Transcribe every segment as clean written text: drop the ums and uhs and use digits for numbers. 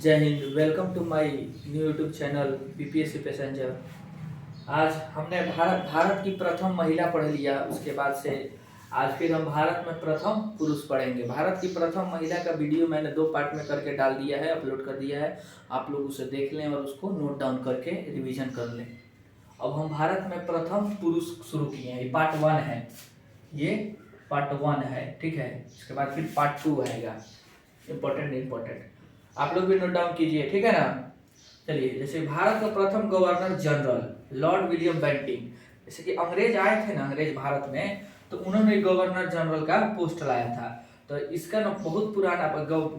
जय Hind. Welcome to my new YouTube channel BPSC passenger. आज हमने भारत की प्रथम महिला पढ़ लिया। उसके बाद से आज फिर हम भारत में प्रथम पुरुष पढ़ेंगे। भारत की प्रथम महिला का वीडियो मैंने 2 पार्ट में करके डाल दिया है, अपलोड कर दिया है। आप लोग उसे देख लें और उसको नोट डाउन करके रिवीजन कर लें। अब हम भारत में प्रथम पुरुष शुरू किए हैं। ये पार्ट 1 है, ये पार्ट 1 है, ठीक है। इसके बाद फिर पार्ट 2 आएगा। इम्पोर्टेंट आप लोग भी नोट डाउन कीजिए, ठीक है ना। चलिए, जैसे भारत का प्रथम governor general Lord William Bentinck, जैसे कि अंग्रेज आए थे ना, अंग्रेज भारत में, तो उन्होंने गवर्नर जनरल का पोस्ट लाया था। तो इसका ना बहुत पुराना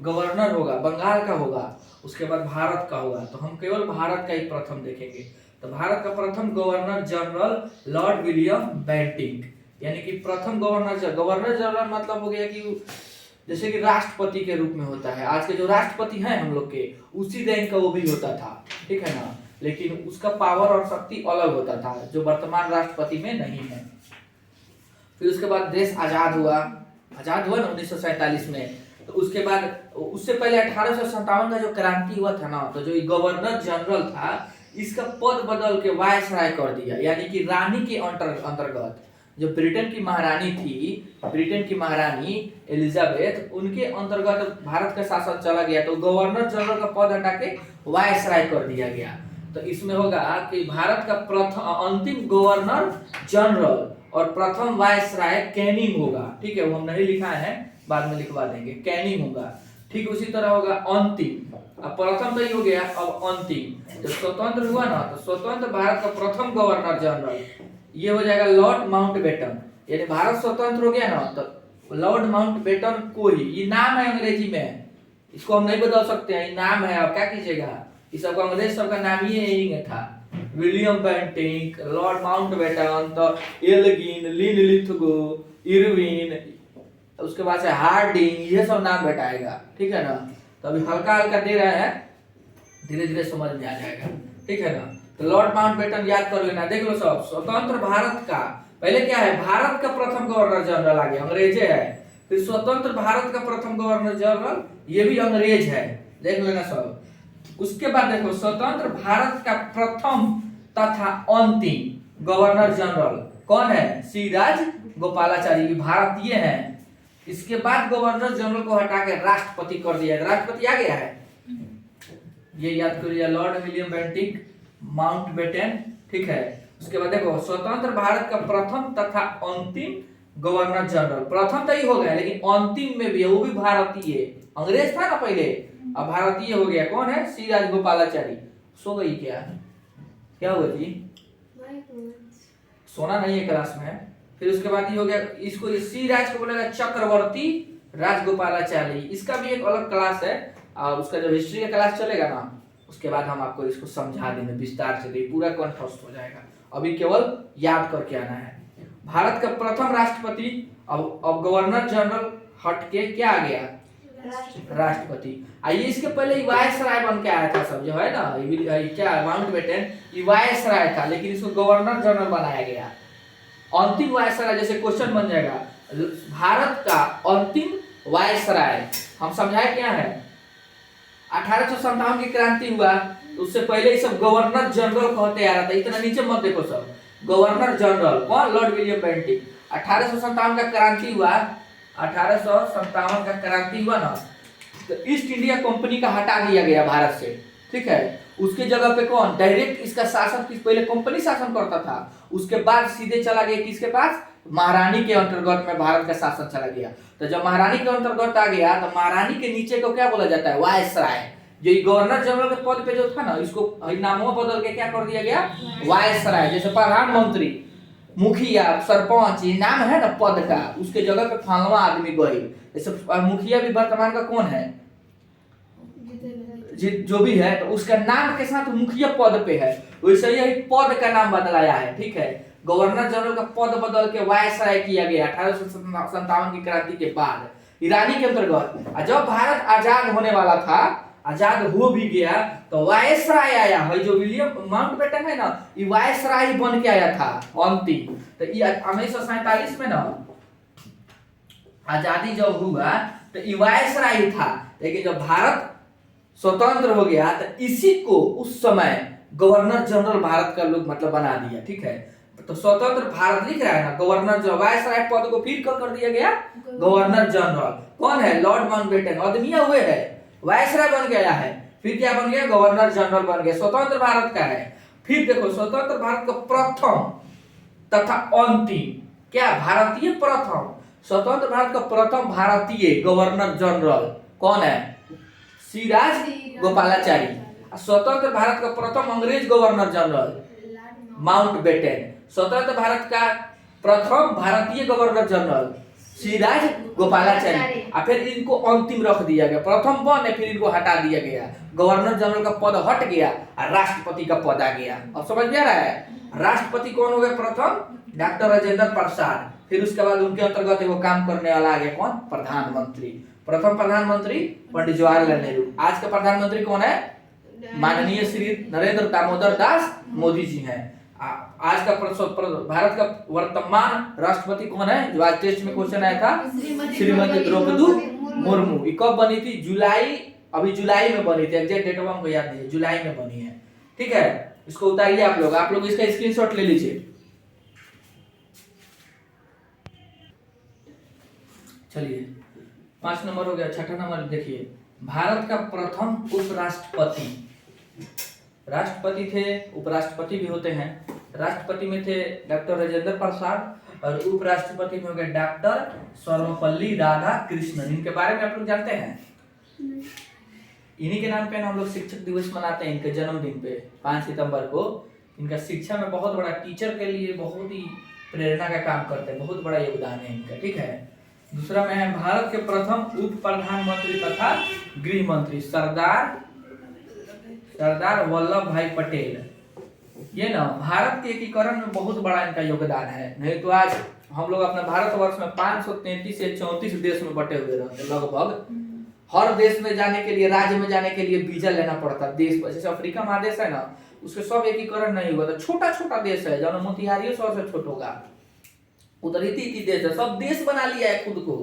गवर्नर होगा, बंगाल का होगा, उसके बाद भारत का होगा। तो हम केवल भारत का ही प्रथम देखेंगे। तो भारत का प्रथम governor general Lord William Bentinck, यानी कि प्रथम गवर्नर जनरल मतलब हो गया कि जैसे कि राष्ट्रपति के रूप में होता है। आज के जो राष्ट्रपति हैं हम लोग के, उसी रैंक का वो भी होता था, ठीक है ना। लेकिन उसका पावर और शक्ति अलग होता था, जो वर्तमान राष्ट्रपति में नहीं है। फिर उसके बाद देश आजाद हुआ ना 1947 में। तो उसके बाद, उससे पहले 1857 का जो क्रांति हुआ था ना, तो जो गवर्नर जनरल था, इसका पद बदल के वायसराय कर दिया, यानी कि रानी के अंतर्गत जो ब्रिटेन की महारानी थी, ब्रिटेन की महारानी एलिजाबेथ, उनके अंतर्गत भारत का शासन चला गया। तो गवर्नर जनरल का पद हटा के वायसराय कर दिया गया। तो इसमें होगा कि भारत का प्रथम अंतिम गवर्नर जनरल और प्रथम वायसराय कैनिंग होगा, ठीक है। वो हम नहीं लिखा है, बाद में लिखवा देंगे, कैनिंग होगा। ठीक उसी तरह होगा अंतिम। अब प्रथम तो ही हो गया, अब अंतिम। जब स्वतंत्र हुआ ना, तो स्वतंत्र भारत का प्रथम गवर्नर जनरल ये हो जाएगा लॉर्ड माउंटबेटन। यानी भारत स्वतंत्र हो गया ना, तो लॉर्ड माउंटबेटन को ही, ये नाम है अंग्रेजी में, इसको हम नहीं बदल सकते हैं, ये नाम है। आप क्या कीजिएगा, इस सबका अंग्रेज सबका नाम ही यही था। विलियम बेंटिंक, लॉर्ड माउंटबेटन, तो एल्गिन, लिनलिथगो, इरविन, उसके बाद से हार्डिंग, ये सब नाम बैठाएगा, ठीक है ना। तो अभी हल्का हल्का दे रहा है, धीरे धीरे समझ में आ जाएगा, ठीक है ना। तो लॉर्ड माउंटबेटन याद कर लेना, देख लो सब। स्वतंत्र भारत का पहले क्या है, भारत का प्रथम गवर्नर जनरल आगे अंग्रेजे है। फिर स्वतंत्र भारत का प्रथम गवर्नर जनरल ये भी अंग्रेज है, देख लेना सब। उसके बाद देखो, स्वतंत्र भारत का प्रथम तथा अंतिम गवर्नर जनरल कौन है, सी राजगोपालाचारी, भारतीय हैं। इसके बाद गवर्नर जनरल को हटा के राष्ट्रपति कर दिया, राष्ट्रपति आ गया है, ये याद करिए, लॉर्ड विलियम बेंटिक, माउंटबेटन, ठीक है। उसके बाद देखो, स्वतंत्र भारत का प्रथम तथा अंतिम गवर्नर जनरल, प्रथम तो ही हो गया, लेकिन अंतिम में भी है, वो भी भारतीय। अंग्रेज था ना पहले, अब भारतीय हो गया। कौन है, सी राजगोपालाचारी। सो गई क्या हुआ जी, सोना नहीं है क्लास में। फिर उसके बाद ये हो गया, इसको सी राज को बोलेगा चक्रवर्ती राजगोपालाचारी। इसका भी एक अलग क्लास है, और उसका जब हिस्ट्री का क्लास चलेगा ना, उसके बाद हम आपको इसको समझा देंगे विस्तार से, पूरा कंठस्थ हो जाएगा। अभी केवल याद करके आना है। भारत का प्रथम राष्ट्रपति, अब गवर्नर जनरल हट के क्या आ गया, राष्ट्रपति। आइए, इसके पहले वायसराय बन के आया था सब, जो है ना, क्या माउंटबेटन वायसराय था, लेकिन इसको गवर्नर जनरल बनाया गया। अंतिम वायसराय, जैसे क्वेश्चन बन जाएगा, भारत का अंतिम वायसराय हम समझाए क्या है। 1857 की क्रांति हुआ, तो उससे पहले ही सब गवर्नर जनरल कहते आ रहा था। इतना नीचे मत देखो सब, गवर्नर जनरल कौन, लॉर्ड विलियम बेंटिक। 1857 का क्रांति हुआ, 1857 का क्रांति हुआ ना, तो ईस्ट इंडिया कंपनी का हटा दिया गया भारत से, ठीक है। उसके जगह पे कौन, डायरेक्ट इसका शासन, पहले कंपनी शासन करता था, उसके बाद सीधे चला गया किसके पास, महारानी के अंतर्गत में भारत का शासन चला गया। तो जब महारानी के अंतर्गत आ गया, तो महारानी के नीचे को क्या बोला जाता है, वायसराय। जो गवर्नर जनरल के पद पे जो था ना, इसको नामों बदल के क्या कर दिया गया, वायसराय। जैसे प्रधानमंत्री, मुखिया, सरपंच, ये नाम है ना पद का, उसके जगह पे फलाना आदमी गई। जैसे मुखिया भी वर्तमान का कौन है, जो भी है, तो उसका नाम के साथ मुखिया पद पे है, वैसे ही पद का नाम बदलाया है, ठीक है। गवर्नर जनरल का पद बदल के वायसराय किया गया 1857 की क्रांति के बाद, ईरानी के अंतर्गत। जब भारत आजाद होने वाला था, आजाद हो भी गया, तो वायसराय आया है, जो विलियम माउंटबेटन है ना, ये वायसराय बन के आया था अंतिम। तो 1947 में ना आजादी जब हुआ, तो ये वायसराय था। लेकिन जब भारत स्वतंत्र हो गया तो इसी को उस समय गवर्नर जनरल भारत का लोग मतलब बना दिया, ठीक है। तो स्वतंत्र भारत लिख रहा है ना, गवर्नर जनरल, वायसराय पद को फिर कर दिया गया गवर्नर जनरल। कौन है? लॉर्ड माउंटबेटन, अदमिया हुए है, वायसराय बन गया है, फिर क्या बन गया? गवर्नर जनरल बन गया, स्वतंत्र भारत का है। फिर देखो स्वतंत्र भारत का प्रथम तथा अंतिम, क्या भारतीय प्रथम, स्वतंत्र भारत का प्रथम भारतीय गवर्नर जनरल कौन है? सिराज गोपालाचारी। स्वतंत्र भारत का प्रथम अंग्रेज गवर्नर जनरल माउंटबेटन। स्वतंत्र भारत का प्रथम भारतीय गवर्नर जनरल सिराज गोपालाचारी। और फिर इनको अंतिम रख दिया गया, प्रथम बने फिर इनको हटा दिया गया, गवर्नर जनरल का पद हट गया और राष्ट्रपति का पद आ गया। अब समझ में आ रहा है? राष्ट्रपति कौन हो गए? प्रथम डॉक्टर राजेंद्र प्रसाद। फिर उसके बाद उनके अंतर्गत वो काम करने वाला आ गया कौन? प्रधानमंत्री। प्रथम प्रधानमंत्री पंडित जवाहरलाल नेहरू। आज के प्रधानमंत्री कौन है? माननीय श्री नरेंद्र दामोदर दास मोदी जी हैं। आज का भारत का वर्तमान राष्ट्रपति कौन है? जो आज टेस्ट में क्वेश्चन आया था, श्रीमती द्रौपदी मुर्मू। ये कब बनी थी? जुलाई, अभी जुलाई में बनी थी, एग्जैक्ट डेट हमको याद नहीं है, जुलाई में बनी है, ठीक है। इसको उतारिए आप लोग इसका स्क्रीनशॉट ले लीजिए। चलिए 5 नंबर हो गया। छठा नंबर देखिए, भारत का प्रथम उपराष्ट्रपति। राष्ट्रपति थे, उपराष्ट्रपति भी होते हैं। राष्ट्रपति में थे डॉक्टर राजेंद्र प्रसाद और उपराष्ट्रपति में हो गए डॉक्टर सर्वपल्ली राधाकृष्णन। इनके बारे में आप लोग जानते हैं? इन्हीं के नाम पे हम लोग शिक्षक दिवस मनाते हैं, इनके जन्मदिन पे 5 सितंबर को। इनका शिक्षा में बहुत बड़ा, टीचर के लिए बहुत ही प्रेरणा का काम करते हैं, बहुत बड़ा योगदान है इनका, ठीक है। दूसरा में है भारत के प्रथम उप प्रधानमंत्री तथा गृह मंत्री सरदार वल्लभ भाई पटेल। ये ना भारत के एकीकरण में बहुत बड़ा इनका योगदान है, नहीं तो आज हम लोग अपने भारतवर्ष में 533 से 34 देश में बटे हुए रहते लगभग। हर देश में जाने के लिए, राज्य में जाने के लिए वीजा लेना पड़ता देश पर। जैसे अफ्रीका महादेश है ना, उसके सब एकीकरण नहीं हुआ था, छोटा छोटा देश है, जब मोतिहारी 100 से छोटा होगा, उधर इति देश है, सब देश बना लिया है खुद को,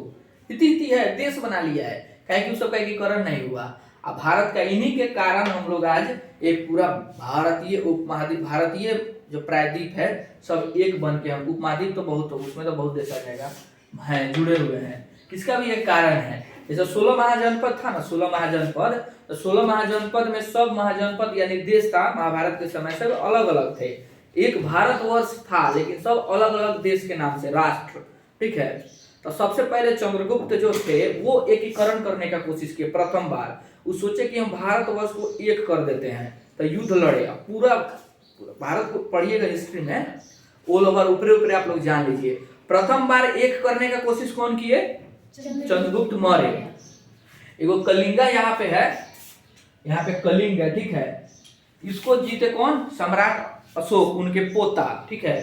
इति है, देश बना लिया है, कहीं कि उसका एकीकरण नहीं हुआ। अब भारत का इन्हीं के कारण हम लोग आज एक पूरा भारतीय उपमहाद्वीप, भारतीय जो प्रायद्वीप है सब एक बन के, हम उपमहाद्वीप तो बहुत, उसमें तो बहुत देश आ जाएगा, है जुड़े हुए हैं। किसका भी एक कारण है। जैसे 16 महाजनपद था ना, 16 महाजनपद, तो 16 महाजनपद में सब महाजनपद यानी देश था महाभारत के समय से अलग अलग थे। एक भारतवर्ष था लेकिन सब अलग अलग देश के नाम से राष्ट्र, ठीक है। तो सबसे पहले चंद्रगुप्त जो थे वो एकीकरण करने का कोशिश किए प्रथम बार। वो सोचे कि हम भारतवर्ष को एक कर देते हैं, तो युद्ध लड़े। पूरा भारत को पढ़िएगा हिस्ट्री में, ऑल ओवर ऊपरे आप लोग जान लीजिए। प्रथम बार एक करने का कोशिश कौन किए? चंद्रगुप्त मौर्य। एगो कलिंगा यहाँ पे है, यहाँ पे कलिंग है, ठीक है। इसको जीते कौन? सम्राट अशोक, उनके पोता, ठीक है।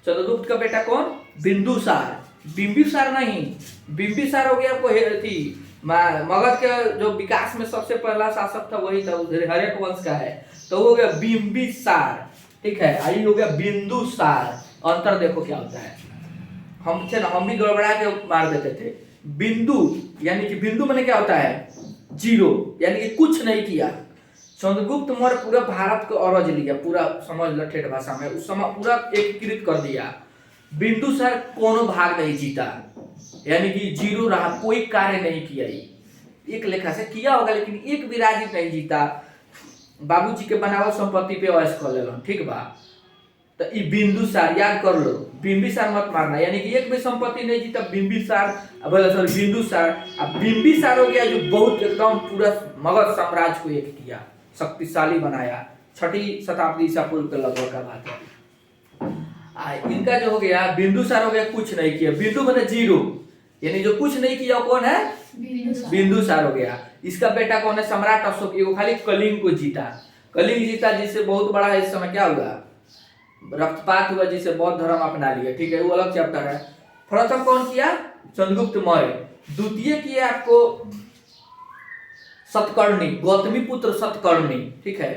चंद्रगुप्त का बेटा कौन? बिंदुसार। बिंबिसार नहीं, बिंबिसार हो गया थी मगध के जो विकास में सबसे पहला शासक था वही था, हर्यक वंश का है, तो हो गया बिंबिसार, ठीक है। आई हो गया बिंदुसार। अंतर देखो क्या होता है, हम भी गड़बड़ा के मार देते थे। बिंदु यानी कि बिंदु माने क्या होता है? जीरो, यानी कि कुछ नहीं किया। चंद्रगुप्त मौर्य पूरा भारत को अरज लिया, पूरा समझ लो ठेठ भाषा में, उस समय पूरा एकीकृत कर दिया। बिंदुसार कोनो भाग नहीं जीता, यानी कि जीरो रहा, कोई कार्य नहीं किया। एक लेखा से किया होगा लेकिन एक भी राज्य नहीं जीता। बाबूजी के बनावल संपत्ति पे ऐश कर लेलन, ठीक बा। तो ये बिंदुसार याद कर लो, बिंबिसार मत मारना, यानी कि एक भी संपत्ति नहीं जीता बिंबिसार, सॉरी बिंदुसार। अब बिंबिसार हो गया जो बहुत एकदम पूरा मगध साम्राज्य को एक किया, शक्तिशाली बनाया। 6वीं शताब्दी ईसा पूर्व के लगभग का बात है। इनका जो हो गया बिंदुसार हो गया कुछ नहीं किया, बिंदु माने जीरो, यानी जो कुछ नहीं किया कौन है? बिंदुसार हो गया। इसका बेटा कौन है? सम्राट अशोक। वो खाली कलिंग को जीता, कलिंग जीता, जिससे बहुत बड़ा इस समय क्या हुआ? रक्तपात हुआ, जिसे बौद्ध धर्म अपना लिया, ठीक है, वो अलग चैप्टर है। प्रथम कौन किया? चंद्रगुप्त मौर्य। द्वितीय किया आपको सतकर्णी, गौतमी पुत्र सतकर्णी, ठीक है,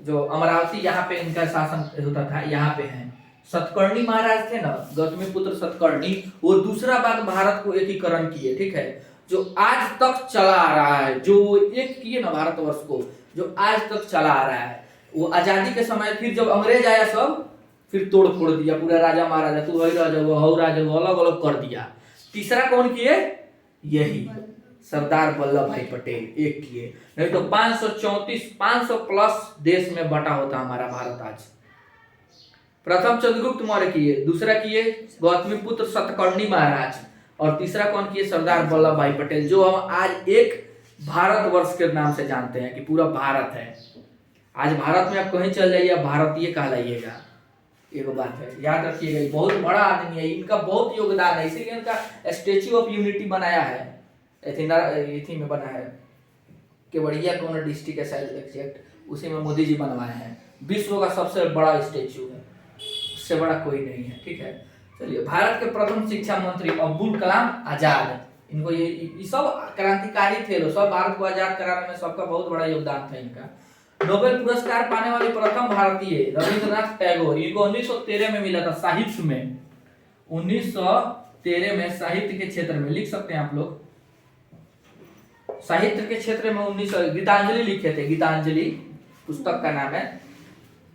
जो अमरावती यहाँ पे इनका शासन होता था, यहाँ पे है। सतकर्णी महाराज थे ना, गौतमी पुत्र सतकर्णी, वो दूसरा बार भारत को एकीकरण किए, ठीक है। जो आज तक चला आ रहा है, जो एक किए ना भारतवर्ष को, जो आज तक चला आ रहा है। वो आजादी के समय फिर जब अंग्रेज आया सब फिर तोड़ फोड़ दिया, पूरा राजा महाराजा तू वही राजा हुआ हौ राजा हुआ अलग अलग कर दिया। तीसरा कौन किए? यही सरदार वल्लभ भाई पटेल एक किए, नहीं तो 534 प्लस देश में बटा होता हमारा भारत आज। प्रथम चंद्रगुप्त मौर्य किए, दूसरा किए गौतमीपुत्र सतकर्णी महाराज, और तीसरा कौन किए? सरदार वल्लभ भाई पटेल, जो हम आज एक भारतवर्ष के नाम से जानते हैं कि पूरा भारत है। आज भारत में आप कहीं चल जाइए भारतीय कहलाइएगा। एक बात है याद रखिएगा, ये बहुत बड़ा आदमी है, इनका बहुत योगदान है, इसीलिए इनका स्टेच्यू ऑफ यूनिटी बनाया है, इथी में बना है केवड़िया कौन डिस्ट्रिक्ट एग्जैक्ट, उसी में मोदी जी बनवाए हैं। विश्व का सबसे बड़ा स्टेच्यू है, उससे बड़ा कोई नहीं है। ठीक है, चलिए। भारत के प्रथम शिक्षा मंत्री अब्दुल कलाम आजाद, इनको ये सब क्रांतिकारी थे लोग, सब भारत को आजाद कराने में सबका बहुत बड़ा योगदान था इनका। नोबेल पुरस्कार पाने वाले प्रथम भारतीय रविंद्रनाथ टैगोर, इनको 1913 में मिला था साहित्य में। 1913 में साहित्य के क्षेत्र में, लिख सकते हैं आप लोग, साहित्य के क्षेत्र में 1900 गीतांजलि लिखे थे, गीतांजलि पुस्तक का नाम है।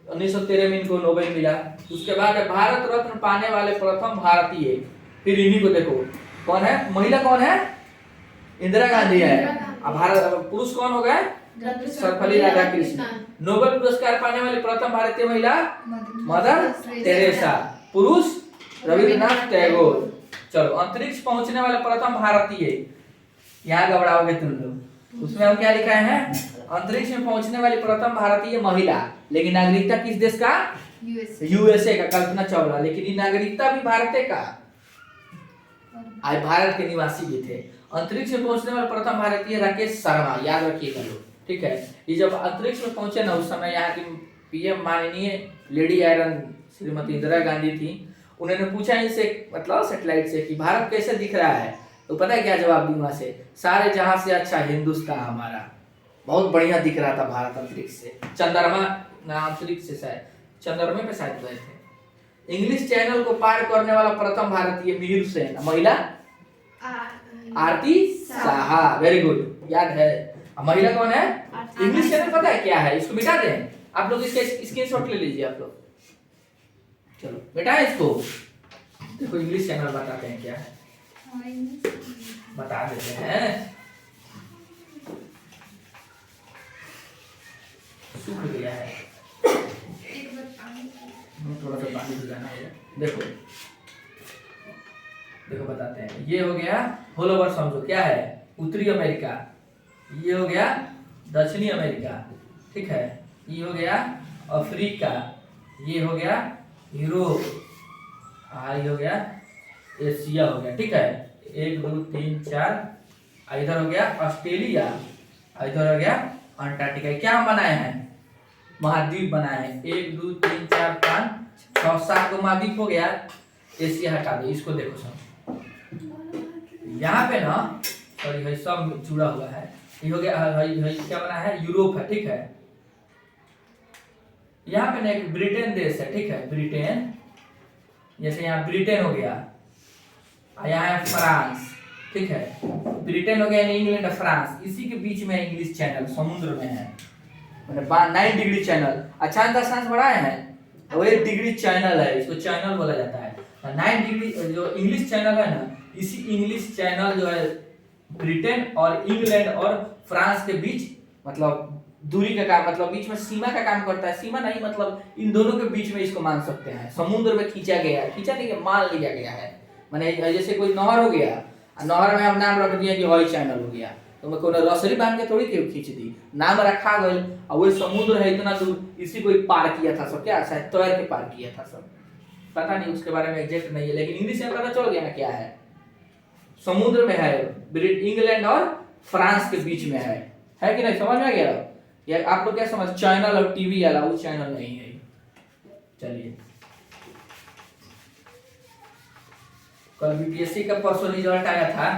1913 में इनको नोबेल मिला। उसके बाद भारत रत्न पाने वाले प्रथम भारतीय, फिर इन्हीं को देखो कौन है, महिला कौन है? इंदिरा गांधी है। अब भारत पुरुष कौन हो गए? सर्वपल्ली राधाकृष्णन। नोबेल पुरस्कार पाने वाली प्रथम भारतीय महिला मदर टेरेसा, पुरुष रविंद्रनाथ टैगोर। चलो, अंतरिक्ष पहुंचने वाले प्रथम भारतीय, यहाँ घबराओगे तुम लोग, उसमें हम क्या लिखा है? अंतरिक्ष में पहुंचने वाली प्रथम भारतीय महिला, लेकिन नागरिकता किस देश का? यूएसए का, कल्पना चावला। लेकिन ये नागरिकता भी भारत का, आज भारत के निवासी भी थे। अंतरिक्ष में पहुंचने वाले प्रथम भारतीय राकेश शर्मा, याद रखिएगा लोग। ठीक है, ये जब अंतरिक्ष में पहुंचे ना, उस समय यहाँ की पीएम माननीय लेडी आयरन श्रीमती इंदिरा गांधी थी। उन्होंने पूछा इनसे, मतलब सैटेलाइट से, कि भारत कैसे दिख रहा है? तो पता है क्या जवाब दी वहां से? सारे जहां से अच्छा हिंदुस्तान हमारा, बहुत बढ़िया दिख रहा था भारत अंतरिक्ष से। चंद्रमा अंतरिक्ष से शायद चंद्रमा पे शायद गए थे। इंग्लिश चैनल को पार करने वाला प्रथम भारतीय मिहिर सेन, महिला आरती साहा, वेरी गुड, याद है। महिला कौन है? इंग्लिश चैनल पता है क्या है? इसको मिटा दें आप लोग, इसका स्क्रीनशॉट ले लीजिए आप लोग। चलो मिटाएं इसको, देखो इंग्लिश चैनल बताते हैं क्या है, बता देते हैं। सूख गया है, थोड़ा सा पानी भिजाना होगा। देखो देखो बताते हैं। ये हो गया होल ओवर, समझो क्या है? उत्तरी अमेरिका। ये हो गया दक्षिणी अमेरिका। ठीक है, ये हो गया अफ्रीका, ये हो गया यूरोप, ये हो गया एशिया हो गया। ठीक है, 1 2 3 4, इधर हो गया ऑस्ट्रेलिया, इधर हो गया अंटार्कटिका। क्या हम बनाए हैं? महाद्वीप बनाए हैं। 1 2 3 4 5 6 7 को महाद्वीप हो गया। एशिया हटा दे, इसको देखो सब यहाँ पे ना, सॉरी है सब जुड़ा हुआ है। ये हो गया क्या बना है? यूरोप है। ठीक है, यहाँ पे ना एक ब्रिटेन देश है। ठीक है, ब्रिटेन, जैसे यहाँ ब्रिटेन हो गया, यहाँ है फ्रांस। ठीक है, ब्रिटेन हो गया, इंग्लैंड, फ्रांस, इसी के बीच में इंग्लिश चैनल समुद्र में है, 9 डिग्री चैनल। अच्छा दशांश बढ़ाए हैं, वो 1 डिग्री चैनल है, इसको चैनल बोला जाता है। 9 डिग्री जो इंग्लिश चैनल है ना, इसी इंग्लिश चैनल जो है ब्रिटेन और इंग्लैंड और फ्रांस के बीच, मतलब दूरी का काम, मतलब बीच में सीमा का काम करता है। सीमा नहीं, मतलब इन दोनों के बीच में इसको मान सकते हैं। समुद्र में खींचा गया है, खींचा नहीं, मान लिया गया है। माने जैसे कोई नहर हो गया, नहर में हम नाम रख दिया कि हॉल चैनल हो गया, तो मैं कोई रसरी बांध के थोड़ी क्यों खींच दी, नाम रखा गया। और वो समुद्र है इतना दूर, इसी को पार किया था सब, क्या शायद तैर के पार किया था सब, पता नहीं उसके बारे में एग्जैक्ट नहीं है, लेकिन इंग्लिश में पता चल गया ना क्या है। समुद्र में है, इंग्लैंड और फ्रांस के बीच में है कि नहीं? समझ में गया? या आप लोग क्या समझ, चैनल और टीवी वाला वो चैनल नहीं है। चलिए, कल बीपीएससी का परसों रिजल्ट आया था,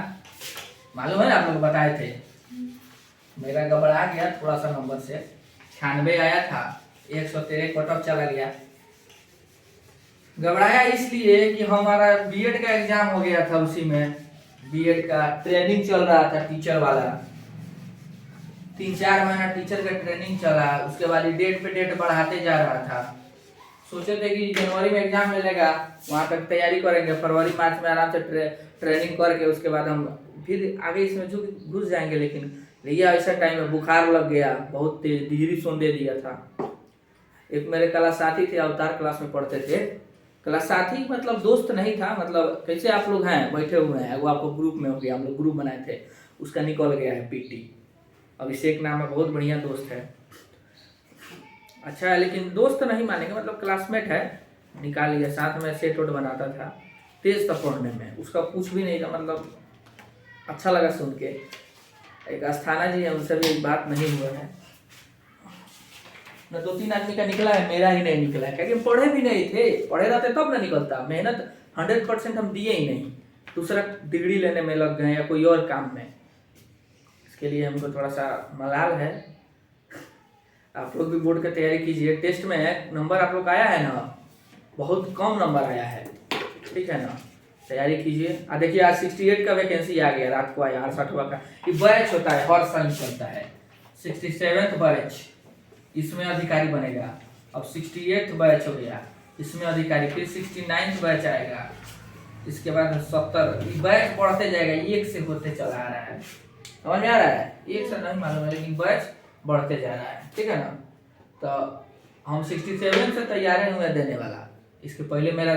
मालूम है ना, आप लोग बताए थे। मेरा गड़बड़ा गया थोड़ा सा नंबर से, 96 आया था, 113 कट ऑफ चला गया। घबराया इसलिए कि हमारा बीएड का एग्जाम हो गया था, उसी में बीएड का ट्रेनिंग चल रहा था टीचर वाला। 3-4 महीना टीचर का ट्रेनिंग चला, उसके बाद डेट पे डेट बढ़ाते जा रहा था। सोचे थे कि जनवरी में एग्जाम मिलेगा, वहाँ तक तैयारी करेंगे, फरवरी मार्च में आराम से ट्रेनिंग करके उसके बाद हम फिर आगे इसमें घुस जाएंगे। लेकिन भैया ऐसा टाइम में बुखार लग गया, बहुत तेज डिहरी सुन दे दिया था। एक मेरे क्लास साथी थे, अवतार क्लास में पढ़ते थे। क्लास साथी मतलब दोस्त नहीं था, मतलब कैसे आप लोग हैं बैठे हुए हैं, वो आपको ग्रुप में हो गया, हम लोग ग्रुप बनाए थे, उसका निकल गया है पीटी। अभिषेक नाम है, बहुत बढ़िया दोस्त है, अच्छा है, लेकिन दोस्त नहीं मानेंगे, मतलब क्लासमेट है, निकाल लिया। साथ में सेट वोट बनाता था, तेज था पढ़ने में, उसका कुछ भी नहीं था, मतलब अच्छा लगा सुन के। एक अस्थाना जी है, उनसे भी बात नहीं हुआ है न। 2-3 आदमी का निकला है, मेरा ही नहीं निकला है, क्योंकि पढ़े भी नहीं थे। पढ़े रहते तब ना निकलता। मेहनत 100% हम दिए ही नहीं, दूसरा डिग्री लेने में लग गए या कोई और काम में। इसके लिए हमको थोड़ा सा मलाल है। आप लोग भी बोर्ड की तैयारी कीजिए। टेस्ट में नंबर आप लोग आया है ना, बहुत कम नंबर आया है, ठीक है ना, तैयारी कीजिए। देखिए आज 68 का वैकेंसी आ गया, रात को आया 68वां का। ये बैच होता है, हर साल निकलता है। 67th बैच, इसमें अधिकारी बनेगा। अब 68th बैच हो गया, इसमें अधिकारी। फिर 69th बैच आएगा, इसके बाद 70। बैच बढ़ते जाएगा, एक से होते चला आ रहा है, समझ में आ रहा है? एक से नहीं मालूम है, लेकिन बैच बढ़ते जा रहा है, ठीक है ना। तो हम 67 से तैयारी हुए देने वाला। इसके पहले मेरा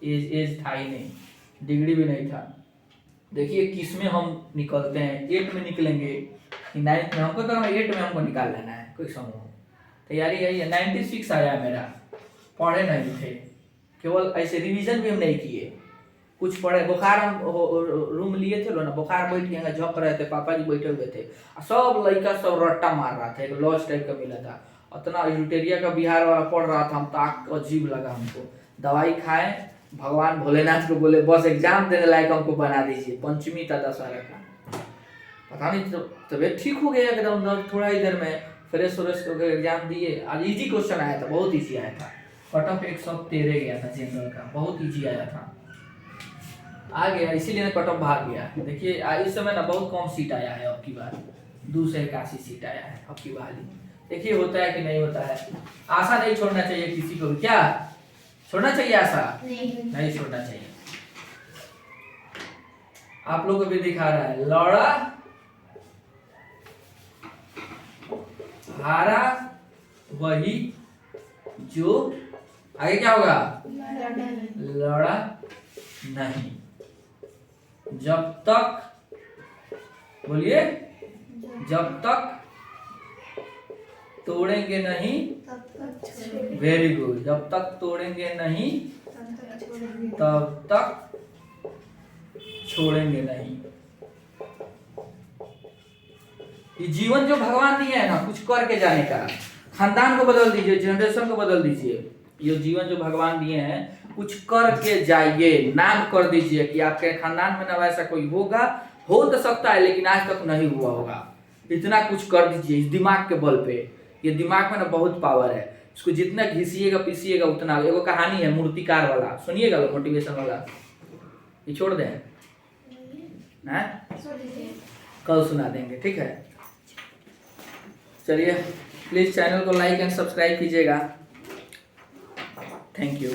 एज था ही नहीं, डिग्री भी नहीं था। देखिए किस में हम निकलते हैं, 8 में निकलेंगे कि 9th में। हमको तो 8 में हमको निकाल लेना है, कोई समूह। तैयारी यही है। 96 आया मेरा, पढ़े नहीं थे, केवल ऐसे रिवीजन भी हम नहीं किए, कुछ पढ़े। बुखार हम रूम लिए थे लो ना, बुखार बैठ गए, झक रहे थे, पापा जी बैठे हुए थे, सब लड़का सब रट्टा मार रहा था। एक लॉज टाइप का मिला था, उतना यूटेरिया का बिहार वाला पढ़ रहा था, हम ताक अजीब लगा हमको। दवाई खाए, भगवान भोलेनाथ को बोले बस एग्जाम देने लायक हमको बना दीजिए। पंचमी था दशहरा का, पता नहीं तबियत ठीक हो गया एकदम, थोड़ा ही देर में फ्रेश व्रेश होकर एग्जाम दिए। आज इजी क्वेश्चन आया था, बहुत ईजी आया था। कट ऑफ 113 गया था जनरल का, बहुत ईजी आया था, आ गया, इसीलिए कट ऑफ भाग गया। देखिए इस समय ना बहुत कम सीट आया है, अब की बार 281 सीट आया है अब की बार। देखिए होता है कि नहीं होता है। आशा नहीं छोड़ना चाहिए किसी को भी। क्या छोड़ना चाहिए आशा? नहीं छोड़ना चाहिए। आप लोग को भी दिखा रहा है, लड़ा हारा वही जो, आगे क्या होगा? लड़ा नहीं। जब तक, बोलिए, जब तक तोड़ेंगे नहीं, वेरी गुड, जब तक तोड़ेंगे नहीं तब तक छोड़ेंगे नहीं। ये जीवन जो भगवान दिए है ना, कुछ करके जाने का, खानदान को बदल दीजिए, जनरेशन को बदल दीजिए। ये जीवन जो भगवान दिए हैं, कुछ करके जाइए, नाम कर दीजिए कि आपके खानदान में ना वैसा कोई होगा, हो तो सकता है लेकिन आज तक नहीं हुआ होगा। इतना कुछ कर दीजिए इस दिमाग के बल पे। ये दिमाग में ना बहुत पावर है, इसको जितना घिसिएगा पीसिएगा उतना। एगो कहानी है मूर्तिकार वाला, सुनिएगा लो, मोटिवेशन वाला। ये छोड़ दें ना, कल सुना देंगे, ठीक है। चलिए प्लीज चैनल को लाइक एंड सब्सक्राइब कीजिएगा। Thank you.